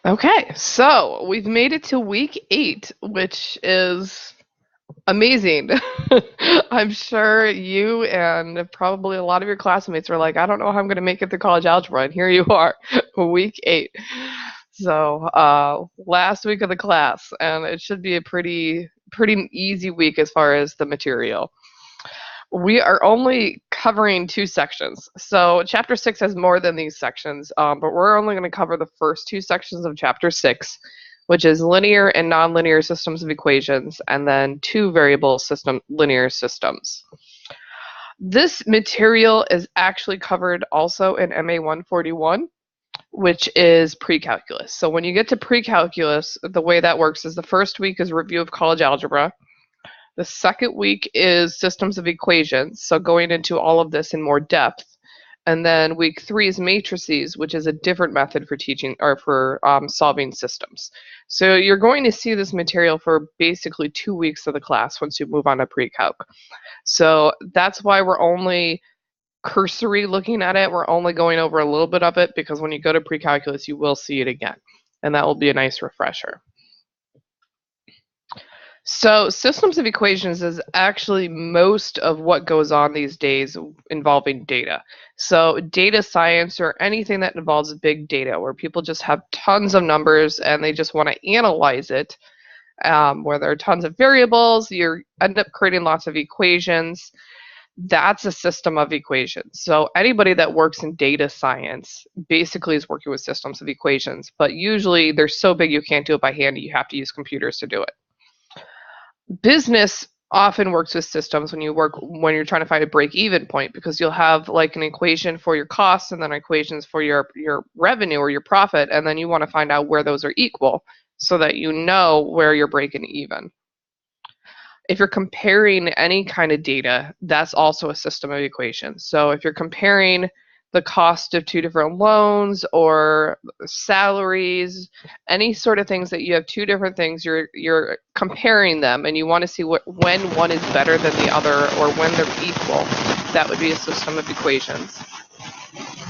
Okay, so we've made it to week 8, which is amazing. I'm sure you and probably a lot of your classmates were like, I don't know how I'm going to make it through college algebra, and here you are, week 8. So, last week of the class, and it should be a pretty easy week as far as the material. We are only covering 2 sections. So chapter 6 has more than these sections, but we're only going to cover the first 2 sections of chapter 6, which is linear and nonlinear systems of equations, and then 2 variable system linear systems. This material is actually covered also in MA141, which is pre-calculus. So when you get to pre-calculus, the way that works is the first week is review of college algebra. The second week is systems of equations, so going into all of this in more depth. And then week 3 is matrices, which is a different method for teaching or for solving systems. So you're going to see this material for basically 2 weeks of the class once you move on to pre-calc. So that's why we're only cursory looking at it. We're only going over a little bit of it because when you go to pre-calculus, you will see it again. And that will be a nice refresher. So systems of equations is actually most of what goes on these days involving data. So data science or anything that involves big data where people just have tons of numbers and they just want to analyze it, where there are tons of variables, you end up creating lots of equations. That's a system of equations. So anybody that works in data science basically is working with systems of equations, but usually they're so big you can't do it by hand, you have to use computers to do it. Business often works with systems when you're trying to find a break-even point, because you'll have like an equation for your costs and then equations for your revenue or your profit, and then you want to find out where those are equal so that you know where you're breaking even. If you're comparing any kind of data, that's also a system of equations. So if you're comparing the cost of 2 different loans or salaries, any sort of things that you have 2 different things, you're comparing them and you want to see when one is better than the other or when they're equal. That would be a system of equations.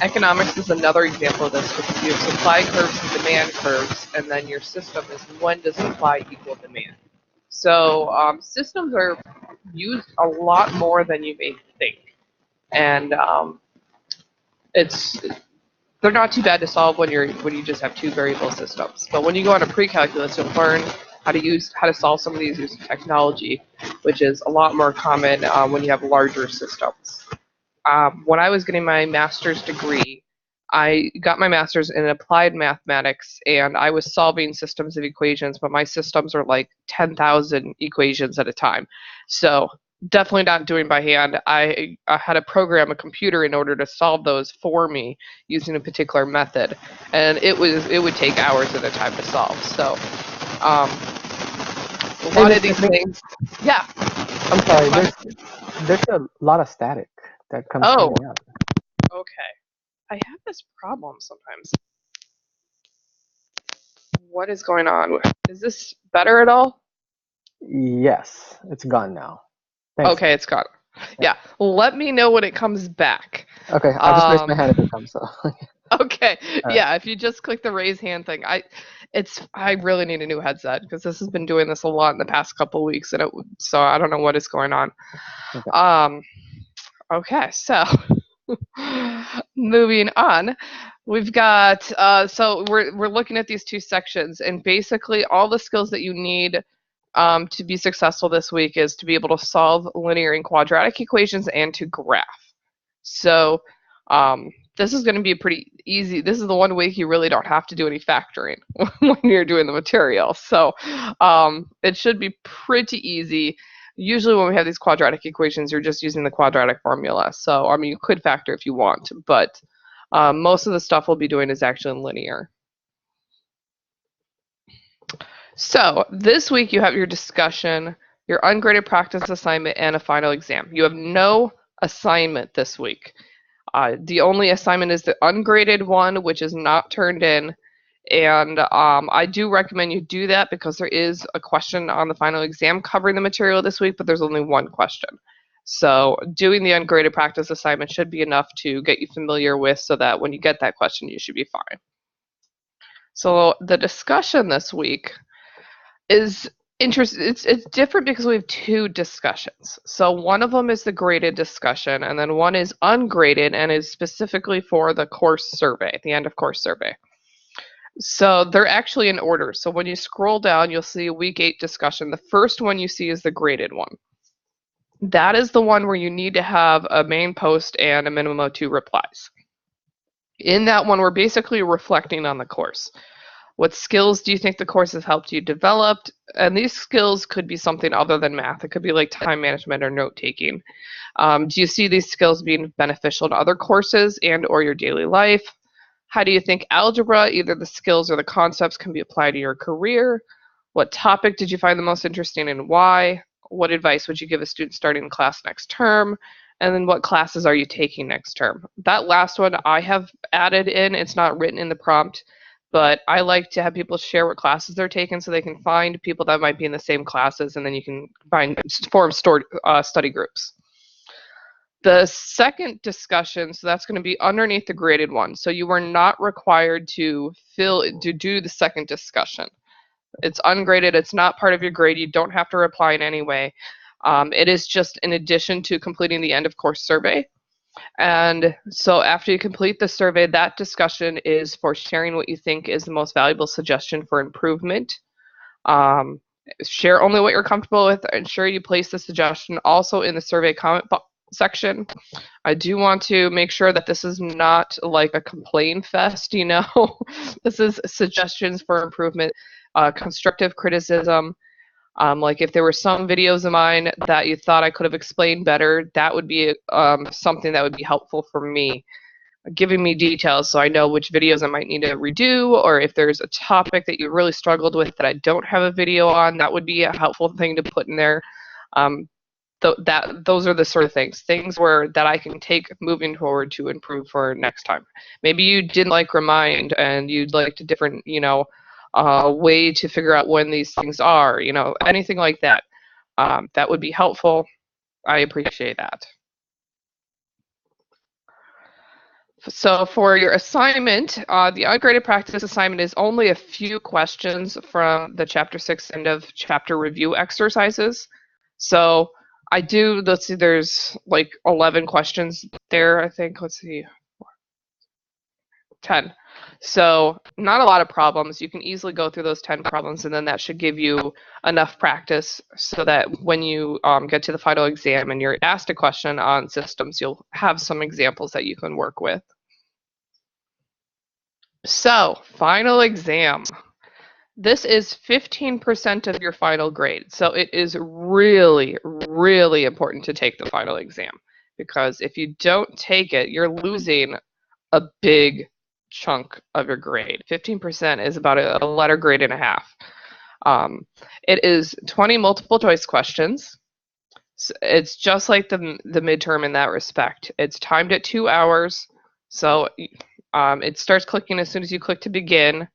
Economics is another example of this, because you have supply curves and demand curves, and then your system is when does supply equal demand. So systems are used a lot more than you may think, and it's they're not too bad to solve when you just have 2 variable systems. But when you go on to pre-calculus, you'll learn how to solve some of these using technology, which is a lot more common when you have larger systems. When I was getting my master's degree, I got my master's in applied mathematics, and I was solving systems of equations, but my systems are like 10,000 equations at a time. So definitely not doing by hand. I had to program a computer in order to solve those for me using a particular method, and it would take hours at a time to solve. So um, a Hey, lot of these things, yeah. I'm sorry. There's a lot of static that comes Oh, coming out. okay. I have this problem sometimes. What is going on? Is this better at all? Yes, it's gone now. Thanks. Okay, it's gone. Yeah. Yeah, let me know when it comes back. Okay, I'll just raise my Um, hand if it comes. So, okay, all right. yeah, if you just click the raise hand thing, I really need a new headset because this has been doing this a lot in the past couple weeks, and so I don't know what is going on. Okay. Um, okay, so moving on, we've got so we're looking at these 2 sections, and basically all the skills that you need to be successful this week is to be able to solve linear and quadratic equations and to graph. So this is going to be a pretty easy. This is the one week you really don't have to do any factoring when you're doing the material. So it should be pretty easy. Usually when we have these quadratic equations, you're just using the quadratic formula. So I mean, you could factor if you want, but most of the stuff we'll be doing is actually linear. So this week you have your discussion, your ungraded practice assignment, and a final exam. You have no assignment this week. The only assignment is the ungraded one, which is not turned in. And I do recommend you do that because there is a question on the final exam covering the material this week, but there's only one question. So doing the ungraded practice assignment should be enough to get you familiar with so that when you get that question, you should be fine. So the discussion this week is interesting. It's different because we have two discussions. So one of them is the graded discussion, and then one is ungraded and is specifically for the course survey, the end of course survey. So they're actually in order. So when you scroll down, you'll see a week 8 discussion. The first one you see is the graded one. That is the one where you need to have a main post and a minimum of 2 replies. In that one, we're basically reflecting on the course. What skills do you think the course has helped you develop? And these skills could be something other than math. It could be like time management or note taking. Do you see these skills being beneficial to other courses and or your daily life? How do you think algebra, either the skills or the concepts, can be applied to your career? What topic did you find the most interesting and why? What advice would you give a student starting class next term? And then what classes are you taking next term? That last one I have added in. It's not written in the prompt, but I like to have people share what classes they're taking so they can find people that might be in the same classes, and then you can form study groups. The second discussion, so that's going to be underneath the graded one. So you are not required to do the second discussion. It's ungraded. It's not part of your grade. You don't have to reply in any way. It is just in addition to completing the end of course survey. And so after you complete the survey, that discussion is for sharing what you think is the most valuable suggestion for improvement. Share only what you're comfortable with. Ensure you place the suggestion also in the survey comment section. I do want to make sure that this is not like a complain fest, you know. This is suggestions for improvement, constructive criticism. Like if there were some videos of mine that you thought I could have explained better, that would be something that would be helpful for me, giving me details so I know which videos I might need to redo, or if there's a topic that you really struggled with that I don't have a video on, that would be a helpful thing to put in there. Those are the sort of things where that I can take moving forward to improve for next time. Maybe you didn't like Remind and you'd like a different, way to figure out when these things are, anything like that. That would be helpful. I appreciate that. So for your assignment, the ungraded practice assignment is only a few questions from the Chapter 6 end of chapter review exercises. So let's see, there's like 11 questions there, I think. Let's see, 10. So not a lot of problems. You can easily go through those 10 problems, and then that should give you enough practice so that when you get to the final exam and you're asked a question on systems, you'll have some examples that you can work with. So, final exam. This is 15% of your final grade. So it is really, really important to take the final exam, because if you don't take it, you're losing a big chunk of your grade. 15% is about a letter grade and a half. It is 20 multiple choice questions. So it's just like the midterm in that respect. It's timed at 2 hours. So it starts clicking as soon as you click to begin.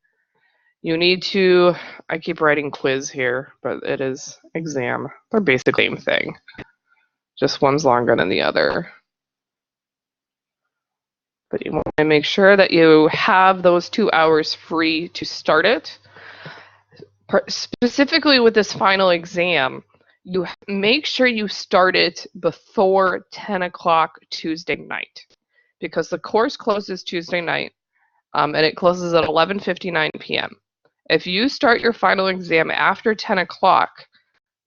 You need to, I keep writing quiz here, but it is exam. They're basically the same thing. Just one's longer than the other. But you want to make sure that you have those 2 hours free to start it. Specifically with this final exam, you make sure you start it before 10 o'clock Tuesday night, because the course closes Tuesday night, and it closes at 11:59 p.m. If you start your final exam after 10 o'clock,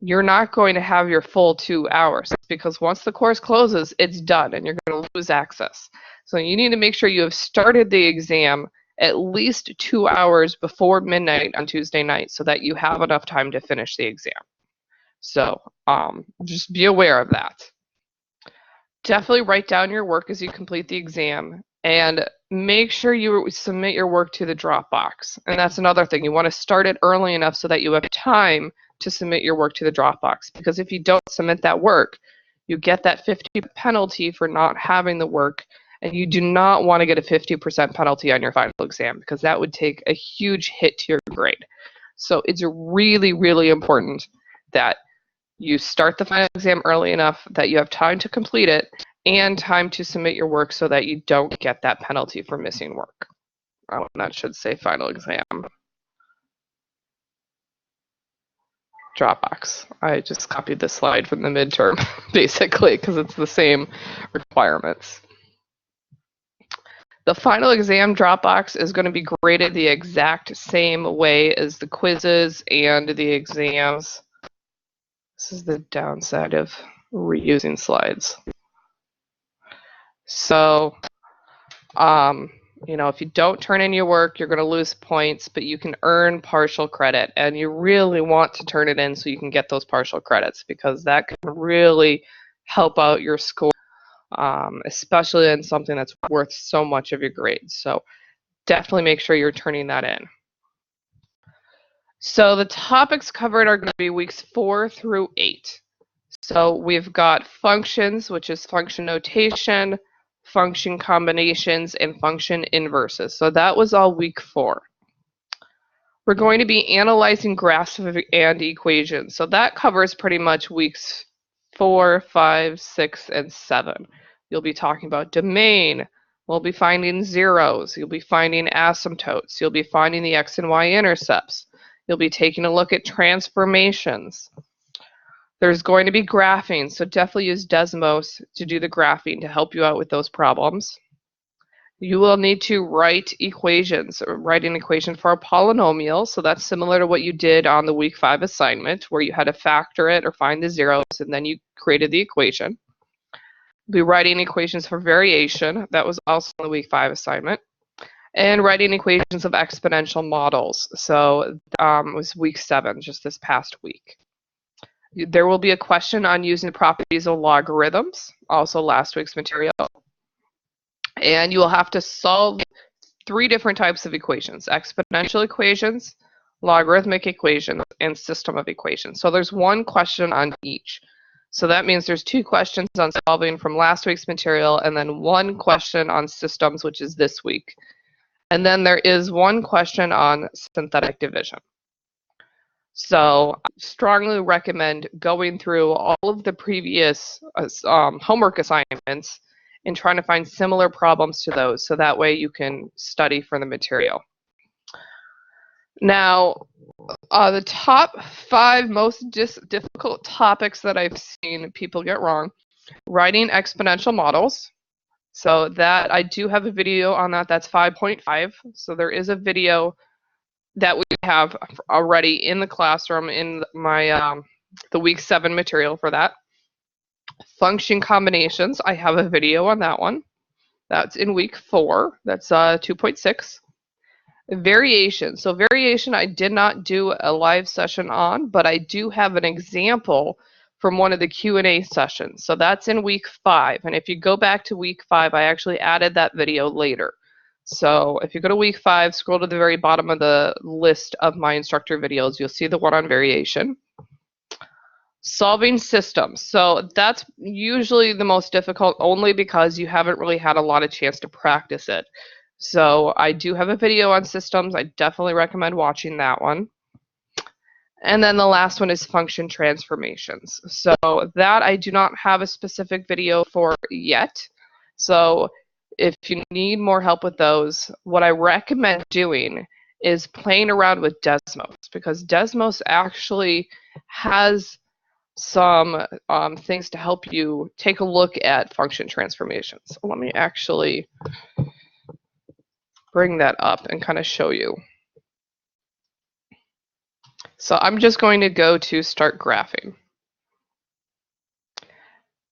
you're not going to have your full 2 hours, because once the course closes, it's done and you're going to lose access. So you need to make sure you have started the exam at least 2 hours before midnight on Tuesday night so that you have enough time to finish the exam. So just be aware of that. Definitely write down your work as you complete the exam, and make sure you submit your work to the Dropbox. And that's another thing. You want to start it early enough so that you have time to submit your work to the Dropbox. Because if you don't submit that work, you get that 50% penalty for not having the work, and you do not want to get a 50% penalty on your final exam, because that would take a huge hit to your grade. So it's really, really important that you start the final exam early enough that you have time to complete it and time to submit your work so that you don't get that penalty for missing work. Oh, that should say final exam. Dropbox. I just copied the slide from the midterm, basically, because it's the same requirements. The final exam Dropbox is going to be graded the exact same way as the quizzes and the exams. This is the downside of reusing slides. So, if you don't turn in your work, you're going to lose points, but you can earn partial credit. And you really want to turn it in so you can get those partial credits, because that can really help out your score, especially in something that's worth so much of your grades. So definitely make sure you're turning that in. So the topics covered are going to be weeks 4 through 8. So we've got functions, which is function notation, function combinations, and function inverses. So that was all week 4. We're going to be analyzing graphs and equations. So that covers pretty much weeks 4, 5, 6, and 7. You'll be talking about domain. We'll be finding zeros. You'll be finding asymptotes. You'll be finding the x and y intercepts. You'll be taking a look at transformations. There's going to be graphing, so definitely use Desmos to do the graphing to help you out with those problems. You will need to write equations, write an equation for a polynomial, so that's similar to what you did on the week 5 assignment, where you had to factor it or find the zeros, and then you created the equation. You'll be writing equations for variation, that was also on the week 5 assignment, and writing equations of exponential models, so it was week 7, just this past week. There will be a question on using the properties of logarithms, also last week's material. And you will have to solve 3 different types of equations: exponential equations, logarithmic equations, and system of equations. So there's 1 question on each. So that means there's 2 questions on solving from last week's material, and then 1 question on systems, which is this week. And then there is 1 question on synthetic division. So I strongly recommend going through all of the previous homework assignments and trying to find similar problems to those, so that way you can study for the material. Now, the top 5 most difficult topics that I've seen people get wrong: writing exponential models. So that I do have a video on that. That's 5.5. So there is a video that we have already in the classroom in my the week 7 material for that. Function combinations, I have a video on that one. That's in week 4. That's 2.6. Variation. So variation I did not do a live session on, but I do have an example from one of the Q&A sessions. So that's in week 5. And if you go back to week 5, I actually added that video later. So if you go to week 5, scroll to the very bottom of the list of my instructor videos, you'll see the one on variation. Solving systems. So that's usually the most difficult, only because you haven't really had a lot of chance to practice it. So I do have a video on systems. I definitely recommend watching that one. And then the last one is function transformations. So that I do not have a specific video for yet. So if you need more help with those, what I recommend doing is playing around with Desmos, because Desmos actually has some things to help you take a look at function transformations. Let me actually bring that up and kind of show you. So I'm just going to go to start graphing.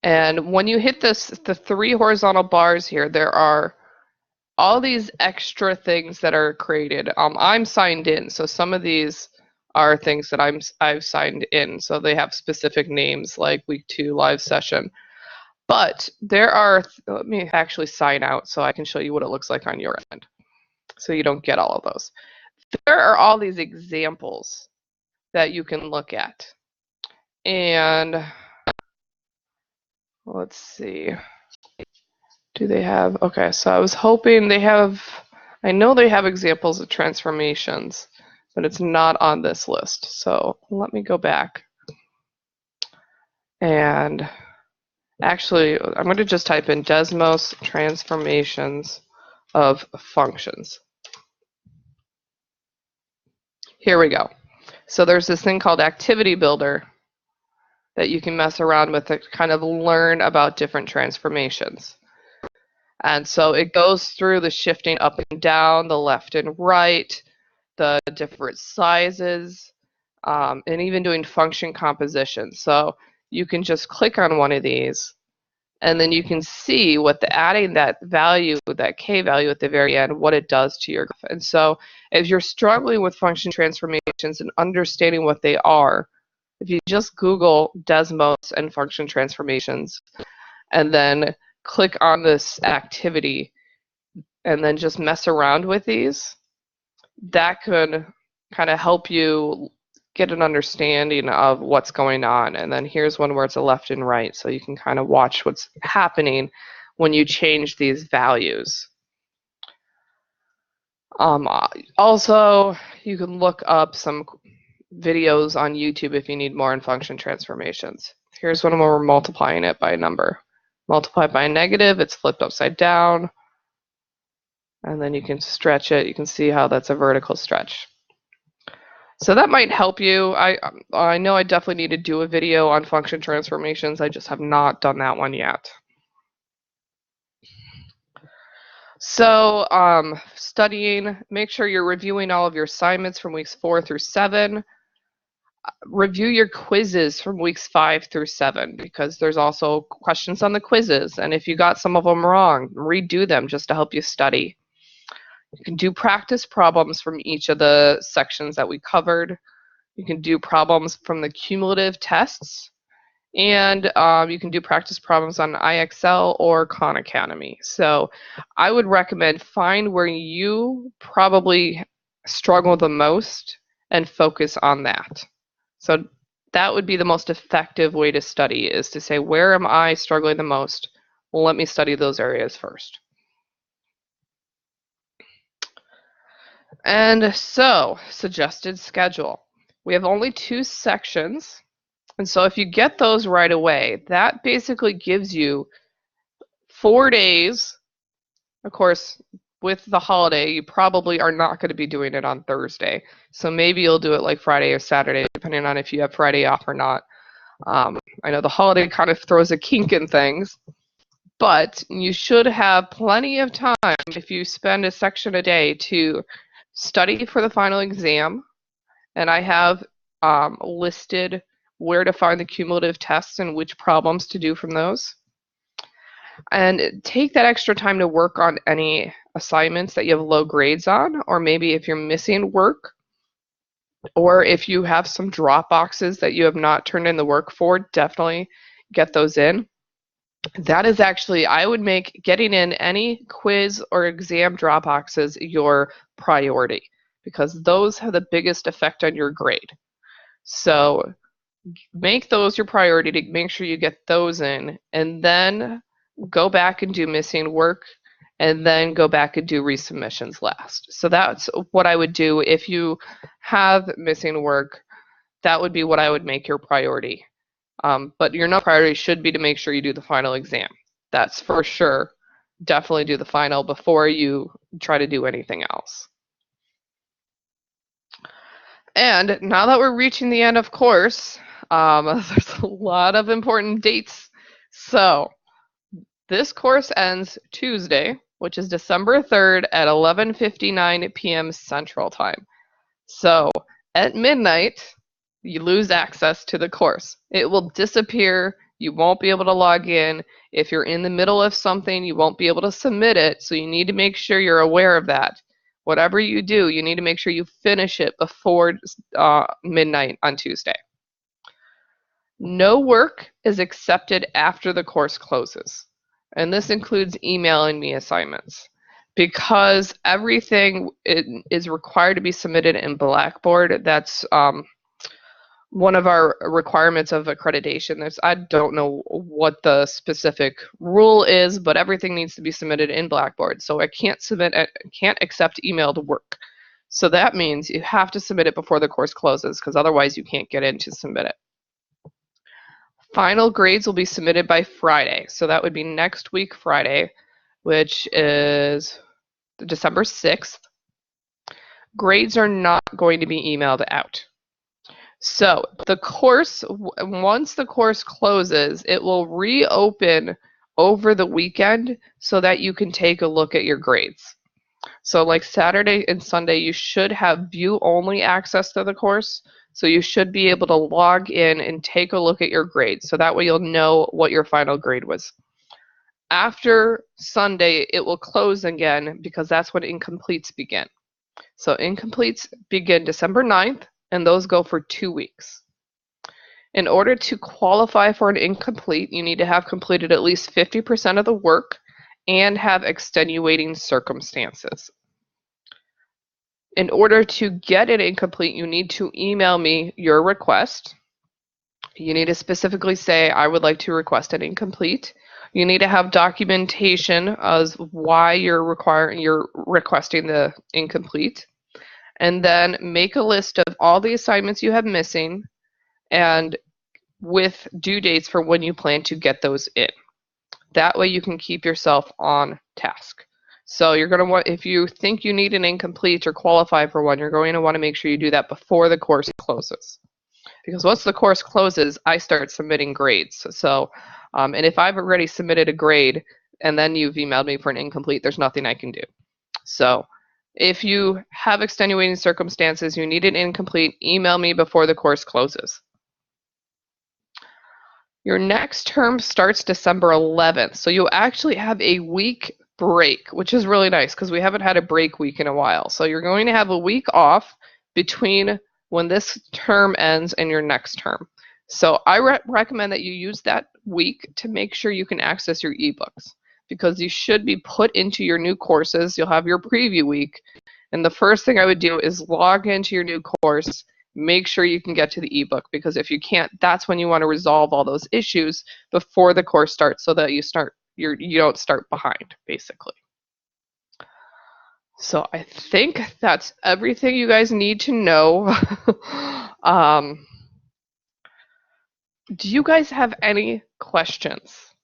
And when you hit the 3 horizontal bars here, there are all these extra things that are created. I'm signed in, so some of these are things that I've signed in. So they have specific names like week 2 live session. But there are, let me actually sign out so I can show you what it looks like on your end, so you don't get all of those. There are all these examples that you can look at. And let's see. Do they have, okay, so I was hoping they have, I know they have examples of transformations, but it's not on this list. So let me go back. And actually, I'm going to just type in Desmos transformations of functions. Here we go. So there's this thing called Activity Builder that you can mess around with to kind of learn about different transformations. And so it goes through the shifting up and down, the left and right, the different sizes, and even doing function composition. So you can just click on one of these, and then you can see what the adding that value, that K value at the very end, what it does to your graph. And so if you're struggling with function transformations and understanding what they are, if you just Google Desmos and function transformations, and then click on this activity, and then just mess around with these, that could kind of help you get an understanding of what's going on. And then here's one where it's a left and right, so you can kind of watch what's happening when you change these values. Also, you can look up some videos on YouTube if you need more on function transformations. Here's one where we're multiplying it by a number. Multiply by a negative, it's flipped upside down. And then you can stretch it. You can see how that's a vertical stretch. So that might help you. I know I definitely need to do a video on function transformations. I just have not done that one yet. So studying, make sure you're reviewing all of your assignments from weeks 4 through 7. Review your quizzes from weeks 5 through 7, because there's also questions on the quizzes. And if you got some of them wrong, redo them just to help you study. You can do practice problems from each of the sections that we covered. You can do problems from the cumulative tests, and you can do practice problems on IXL or Khan Academy. So I would recommend find where you probably struggle the most and focus on that. So that would be the most effective way to study, is to say, where am I struggling the most? Well, let me study those areas first. And so, suggested schedule. We have only 2 sections, and so if you get those right away, that basically gives you 4 days. Of course, with the holiday, you probably are not going to be doing it on Thursday, so maybe you'll do it like Friday or Saturday, depending on if you have Friday off or not. I know the holiday kind of throws a kink in things, but you should have plenty of time if you spend a section a day to study for the final exam. And I have listed where to find the cumulative tests and which problems to do from those. And take that extra time to work on any assignments that you have low grades on, or maybe if you're missing work, or if you have some drop boxes that you have not turned in the work for, definitely get those in. That is actually, I would make getting in any quiz or exam drop boxes your priority, because those have the biggest effect on your grade. So make those your priority to make sure you get those in, and then go back and do missing work, and then go back and do resubmissions last. So that's what I would do if you have missing work. That would be what I would make your priority. But your number priority should be to make sure you do the final exam. That's for sure. Definitely do the final before you try to do anything else. And now that we're reaching the end of course, there's a lot of important dates. So this course ends Tuesday, which is December 3rd at 11:59 p.m. Central Time. So at midnight, you lose access to the course. It will disappear. You won't be able to log in. If you're in the middle of something, you won't be able to submit it. So you need to make sure you're aware of that. Whatever you do, you need to make sure you finish it before midnight on Tuesday. No work is accepted after the course closes. And this includes emailing me assignments, because everything is required to be submitted in Blackboard. That's one of our requirements of accreditation. I don't know what the specific rule is, but everything needs to be submitted in Blackboard. So I can't accept emailed work. So that means you have to submit it before the course closes, because otherwise you can't get in to submit it. Final grades will be submitted by Friday. So that would be next week, Friday, which is December 6th. grades are not going to be emailed out. So the course, once the course closes, it will reopen over the weekend so that you can take a look at your grades. So like Saturday and Sunday, you should have view-only access to the course. So you should be able to log in and take a look at your grades. So that way you'll know what your final grade was. After Sunday, it will close again because that's when incompletes begin. So incompletes begin December 9th, and those go for 2 weeks. In order to qualify for an incomplete, you need to have completed at least 50% of the work and have extenuating circumstances. In order to get it incomplete, you need to email me your request. You need to specifically say, I would like to request an incomplete. You need to have documentation as why you're requesting the incomplete. And then make a list of all the assignments you have missing and with due dates for when you plan to get those in. That way you can keep yourself on task. So you're going to want, if you think you need an incomplete or qualify for one, you're going to want to make sure you do that before the course closes. Because once the course closes, I start submitting grades. So, and if I've already submitted a grade and then you've emailed me for an incomplete, there's nothing I can do. So if you have extenuating circumstances, you need an incomplete, email me before the course closes. Your next term starts December 11th, so you'll actually have a week break, which is really nice because we haven't had a break week in a while. So you're going to have a week off between when this term ends and your next term. So I recommend that you use that week to make sure you can access your ebooks because you should be put into your new courses. You'll have your preview week, and the first thing I would do is log into your new course. Make sure you can get to the ebook because if you can't, that's when you want to resolve all those issues before the course starts so that you don't start behind, basically. So I think that's everything you guys need to know. Do you guys have any questions?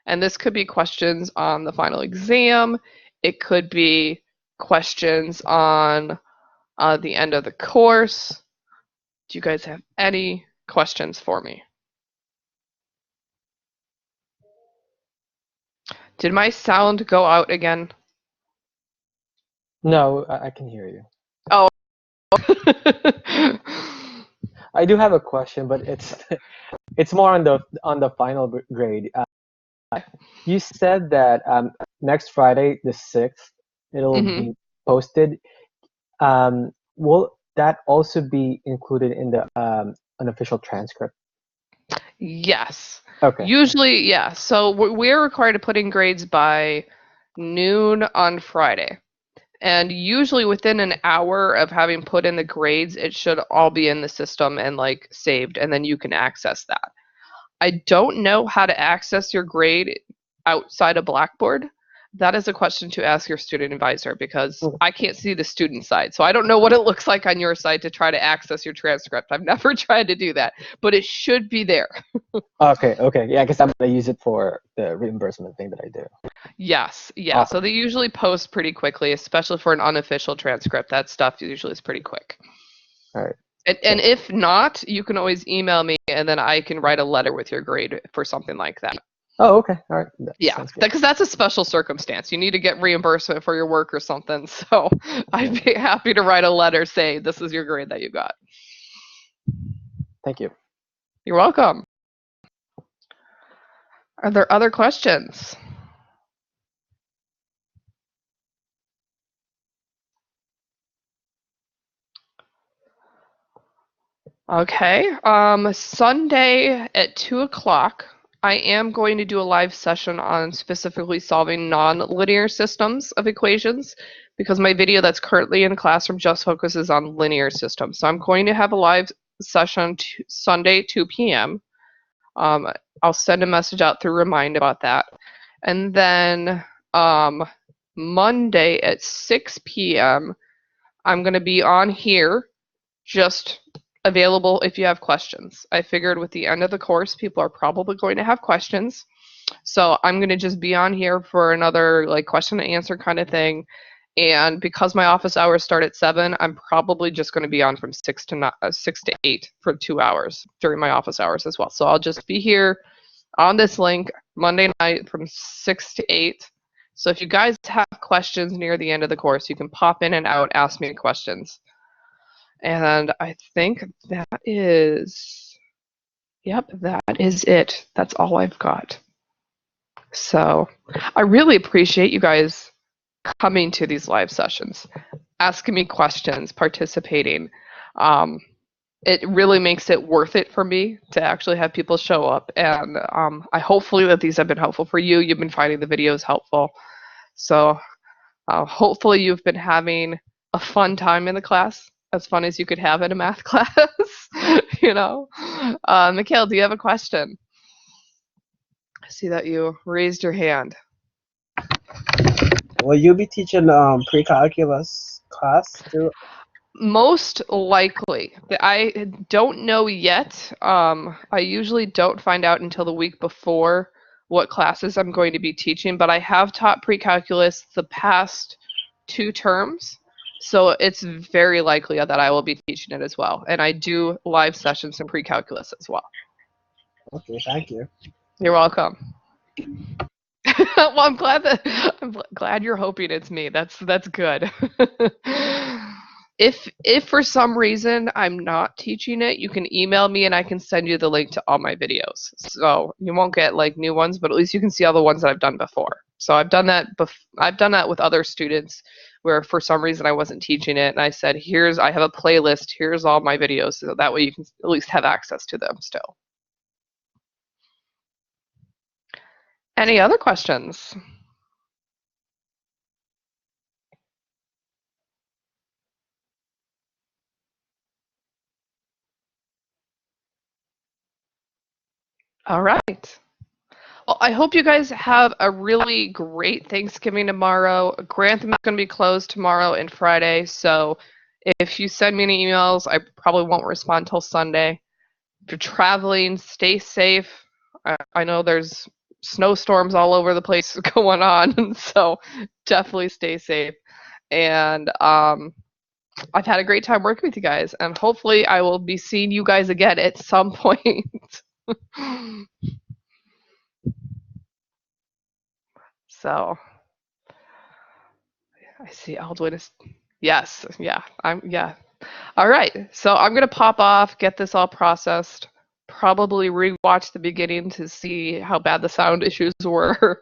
And this could be questions on the final exam. It could be questions on the end of the course. Do you guys have any questions for me? Did my sound go out again? No, I can hear you. Oh. I do have a question, but it's more on the final grade. You said that next Friday, the 6th, it'll Mhm. be posted. Will that also be included in the unofficial transcript? Yes. Okay. Usually, yeah. So we're required to put in grades by noon on Friday. And usually within an hour of having put in the grades, it should all be in the system and like saved, and then you can access that. I don't know how to access your grade outside of Blackboard. That is a question to ask your student advisor because Mm. I can't see the student side. So I don't know what it looks like on your side to try to access your transcript. I've never tried to do that, but it should be there. Okay, okay. Yeah, because I'm gonna use it for the reimbursement thing that I do. Yes, yeah. So Awesome. they usually post pretty quickly, especially for an unofficial transcript. That stuff usually is pretty quick. All right. And if not, you can always email me and then I can write a letter with your grade for something like that. Oh, okay. All right. That Yeah, sounds good. because that's a special circumstance. You need to get reimbursement for your work or something. So I'd Yeah. be happy to write a letter saying this is your grade that you got. Thank you. You're welcome. Are there other questions? Okay. Sunday at 2 o'clock, I am going to do a live session on specifically solving nonlinear systems of equations because my video that's currently in Classroom just focuses on linear systems. So I'm going to have a live session Sunday 2 p.m. I'll send a message out through Remind about that. And then Monday at 6 p.m., I'm going to be on here just available if you have questions. I figured with the end of the course, people are probably going to have questions. So I'm going to just be on here for another like question and answer kind of thing. And because my office hours start at 7, I'm probably just going to be on from 6 to 8 for 2 hours during my office hours as well. So I'll just be here on this link Monday night from 6 to 8. So if you guys have questions near the end of the course, you can pop in and out, ask me questions. And I think that is, yep, that is it. That's all I've got. So I really appreciate you guys coming to these live sessions, asking me questions, participating. It really makes it worth it for me to actually have people show up. And I hopefully that these have been helpful for you. You've been finding the videos helpful. So hopefully you've been having a fun time in the class, as fun as you could have in a math class. You know, Mikhail, do you have a question? I see that you raised your hand. Will you be teaching pre-calculus class too? Most likely. I don't know yet. I usually don't find out until the week before what classes I'm going to be teaching, but I have taught pre-calculus the past 2 terms, so it's very likely that I will be teaching it as well. And I do live sessions in pre-calculus as well. Okay, thank you. You're welcome. Well, I'm glad you're hoping it's me. That's good. If for some reason I'm not teaching it, you can email me and I can send you the link to all my videos. So you won't get like new ones, but at least you can see all the ones that I've done before. So I've done that with other students where for some reason I wasn't teaching it and I said, I have a playlist, here's all my videos, so that way you can at least have access to them still. Any other questions? All right. Well, I hope you guys have a really great Thanksgiving tomorrow. Grantham is going to be closed tomorrow and Friday, so if you send me any emails, I probably won't respond till Sunday. If you're traveling, stay safe. I know there's snowstorms all over the place going on, so definitely stay safe. And I've had a great time working with you guys, and hopefully I will be seeing you guys again at some point. So I see Aldwin is, yes, yeah, yeah. All right, so I'm gonna pop off, get this all processed, probably rewatch the beginning to see how bad the sound issues were,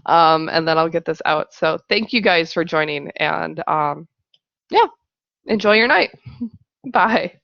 and then I'll get this out. So thank you guys for joining, and yeah, enjoy your night. Bye.